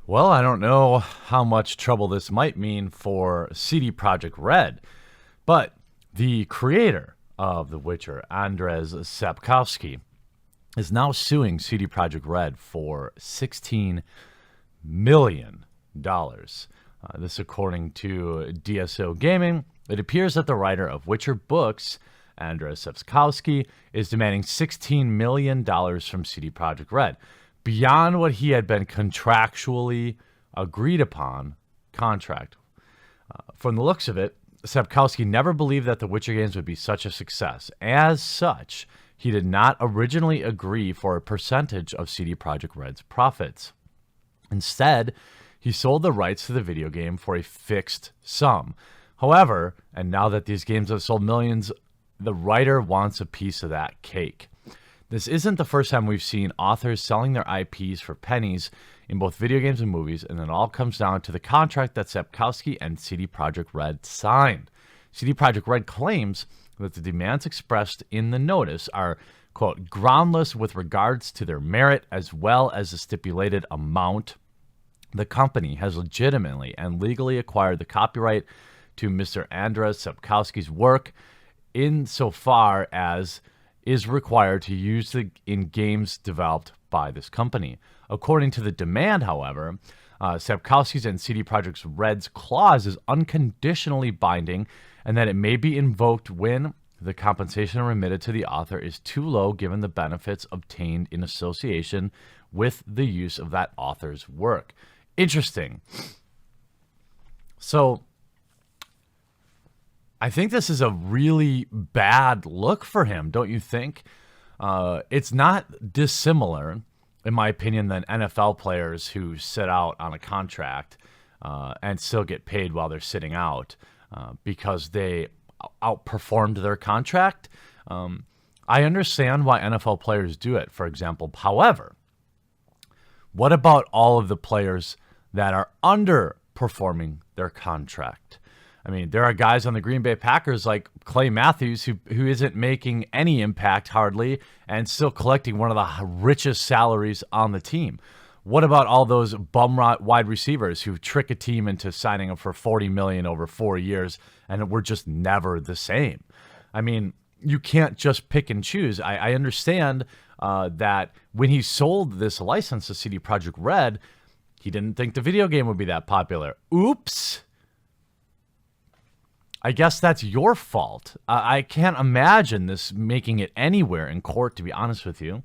Well, I don't know how much trouble this might mean for CD Projekt Red, but the creator of The Witcher, Andrzej Sapkowski, is now suing CD Projekt Red for $16 million. This, according to DSO Gaming. It appears that the writer of Witcher books, Andrzej Sapkowski, is demanding $16 million from CD Projekt Red, beyond what he had been contractually agreed upon contract. From the looks of it, Sapkowski never believed that the Witcher games would be such a success. As such, he did not originally agree for a percentage of CD Projekt Red's profits. Instead, he sold the rights to the video game for a fixed sum. However, and now that these games have sold millions, the writer wants a piece of that cake. This isn't the first time we've seen authors selling their IPs for pennies in both video games and movies, and it all comes down to the contract that Sapkowski and CD Projekt Red signed. CD Projekt Red claims that the demands expressed in the notice are, quote, groundless with regards to their merit as well as the stipulated amount. The company has legitimately and legally acquired the copyright to Mr. Andrzej Sapkowski's work insofar as is required to use in games developed by this company. According to the demand, however, Sapkowski's and CD Projekt Red's clause is unconditionally binding, and that it may be invoked when the compensation remitted to the author is too low given the benefits obtained in association with the use of that author's work. Interesting. So, I think this is a really bad look for him, don't you think? It's not dissimilar, in my opinion, than NFL players who sit out on a contract and still get paid while they're sitting out because they outperformed their contract. I understand why NFL players do it, for example. However, what about all of the players that are underperforming their contract? I mean, there are guys on the Green Bay Packers like Clay Matthews who isn't making any impact hardly and still collecting one of the richest salaries on the team. What about all those bum wide receivers who trick a team into signing them for $40 million over 4 years and we're just never the same? I mean, you can't just pick and choose. I understand that when he sold this license to CD Projekt Red, he didn't think the video game would be that popular. Oops. I guess that's your fault. I can't imagine this making it anywhere in court, to be honest with you.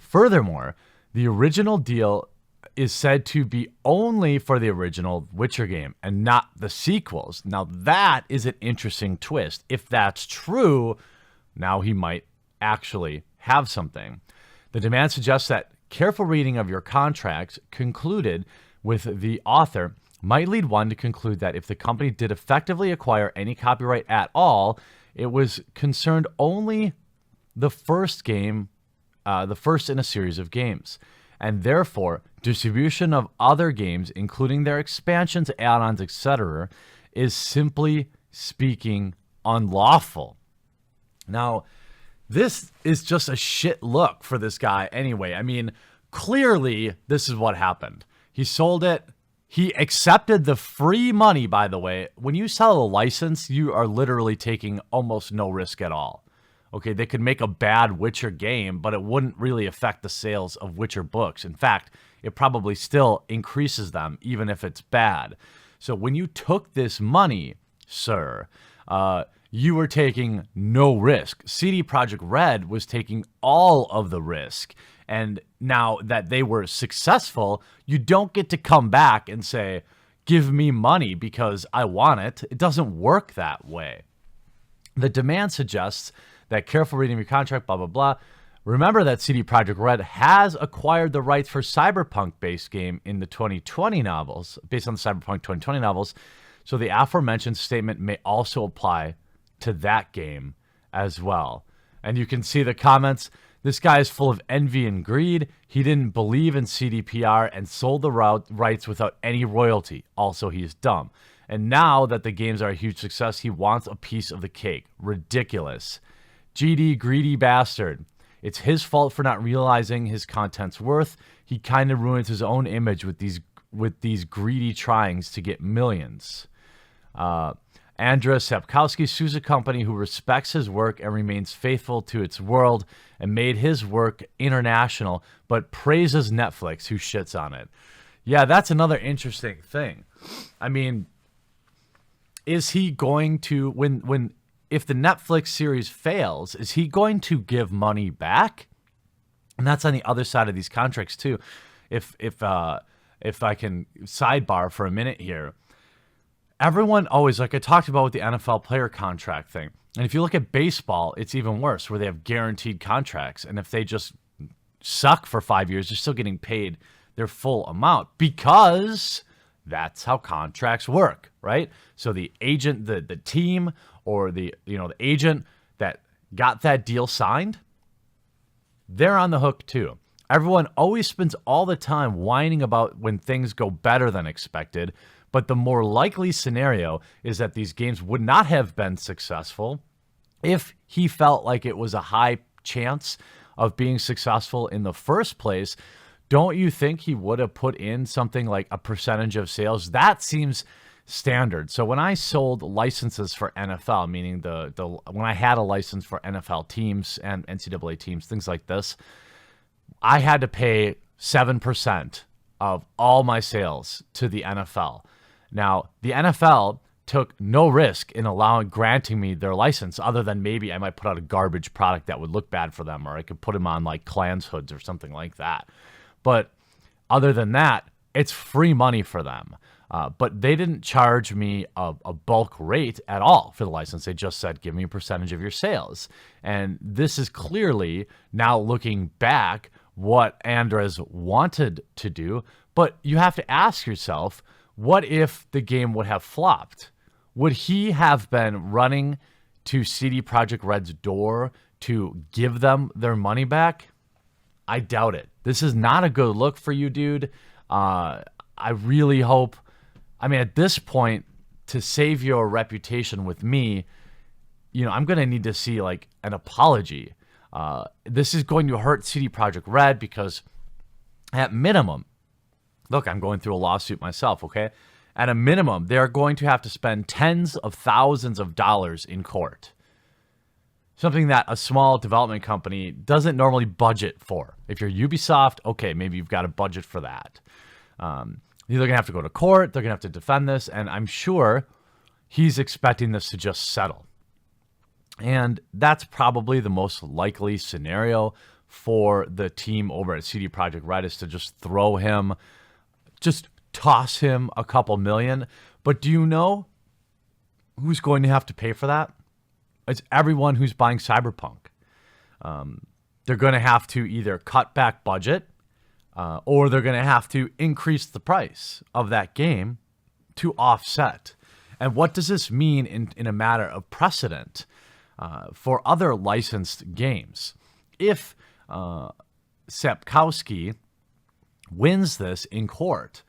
Furthermore, the original deal is said to be only for the original Witcher game and not the sequels. Now, that is an interesting twist. If that's true, now he might actually have something. The demand suggests that careful reading of your contracts concluded with the author might lead one to conclude that if the company did effectively acquire any copyright at all, it was concerned only the first game, the first in a series of games, and therefore distribution of other games, including their expansions, add-ons, etc., is simply speaking unlawful. Now, this is just a shit look for this guy anyway. I mean, clearly this is what happened. He sold it. He accepted the free money, by the way. When you sell a license, you are literally taking almost no risk at all. Okay, they could make a bad Witcher game, but it wouldn't really affect the sales of Witcher books. In fact, it probably still increases them, even if it's bad. So when you took this money, sir, you were taking no risk. CD Projekt Red was taking all of the risk. And now that they were successful, you don't get to come back and say, give me money because I want it. It doesn't work that way. The demand suggests that careful reading of your contract, blah, blah, blah. Remember that CD Projekt Red has acquired the rights for Cyberpunk-based game in the 2020 novels, based on the Cyberpunk 2020 novels. So the aforementioned statement may also apply to that game as well. And you can see the comments. This guy is full of envy and greed. He didn't believe in CDPR and sold the rights without any royalty. Also, he is dumb. And now that the games are a huge success, he wants a piece of the cake. Ridiculous. GD, greedy bastard. It's his fault for not realizing his content's worth. He kind of ruins his own image with these greedy tryings to get millions. Andrzej Sapkowski sues a company who respects his work and remains faithful to its world and made his work international, but praises Netflix, who shits on it. Yeah, that's another interesting thing. I mean, is he going to, if the Netflix series fails, is he going to give money back? And that's on the other side of these contracts too. If I can sidebar for a minute here. Everyone always, like I talked about with the NFL player contract thing. And if you look at baseball, it's even worse, where they have guaranteed contracts. And if they just suck for 5 years, they're still getting paid their full amount, because that's how contracts work, right? So the agent, the team, or the agent that got that deal signed, they're on the hook too. Everyone always spends all the time whining about when things go better than expected. But the more likely scenario is that these games would not have been successful if he felt like it was a high chance of being successful in the first place. Don't you think he would have put in something like a percentage of sales? That seems standard. So when I sold licenses for NFL, meaning when I had a license for NFL teams and NCAA teams, things like this, I had to pay 7% of all my sales to the NFL. Now, the NFL took no risk in granting me their license, other than maybe I might put out a garbage product that would look bad for them, or I could put them on like Klans hoods or something like that. But other than that, it's free money for them. But they didn't charge me a bulk rate at all for the license. They just said, give me a percentage of your sales. And this is clearly, now looking back, what Andres wanted to do. But you have to ask yourself, what if the game would have flopped? Would he have been running to CD Projekt Red's door to give them their money back? I doubt it. This is not a good look for you, dude. I really hope, at this point, to save your reputation with me, I'm going to need to see like an apology. This is going to hurt CD Projekt Red, because at minimum, look, I'm going through a lawsuit myself, okay? At a minimum, they're going to have to spend tens of thousands of dollars in court. Something that a small development company doesn't normally budget for. If you're Ubisoft, okay, maybe you've got a budget for that. They're going to have to go to court. They're going to have to defend this. And I'm sure he's expecting this to just settle. And that's probably the most likely scenario for the team over at CD Projekt Red, is to just toss him a couple million. But do you know who's going to have to pay for that? It's everyone who's buying Cyberpunk. They're going to have to either cut back budget, or they're going to have to increase the price of that game to offset. And what does this mean in a matter of precedent for other licensed games? If Sapkowski wins this in court,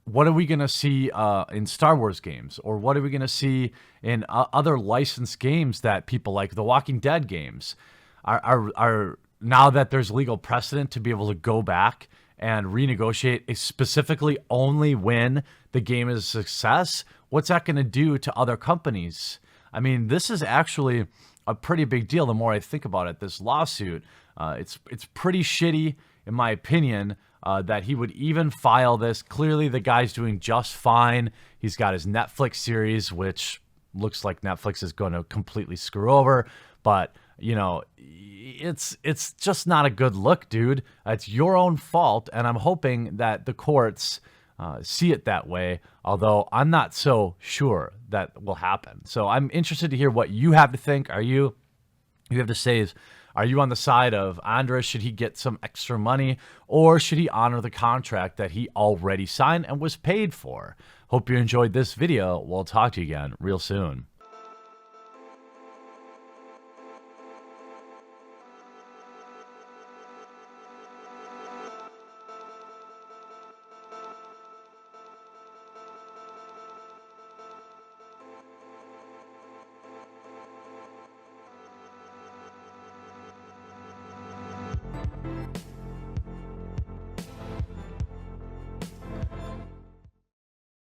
what are we going to see in Star Wars games? Or what are we going to see in other licensed games that people like? The Walking Dead games are now that there's legal precedent to be able to go back and renegotiate specifically only when the game is a success. What's that going to do to other companies? This is actually a pretty big deal. The more I think about it, this lawsuit, it's pretty shitty, in my opinion, that he would even file this. Clearly, the guy's doing just fine. He's got his Netflix series, which looks like Netflix is going to completely screw over. But, it's just not a good look, dude. It's your own fault, and I'm hoping that the courts see it that way, although I'm not so sure that will happen. So I'm interested to hear what you have to think. You have to say, are you on the side of Andres? Should he get some extra money, or should he honor the contract that he already signed and was paid for? Hope you enjoyed this video. We'll talk to you again real soon.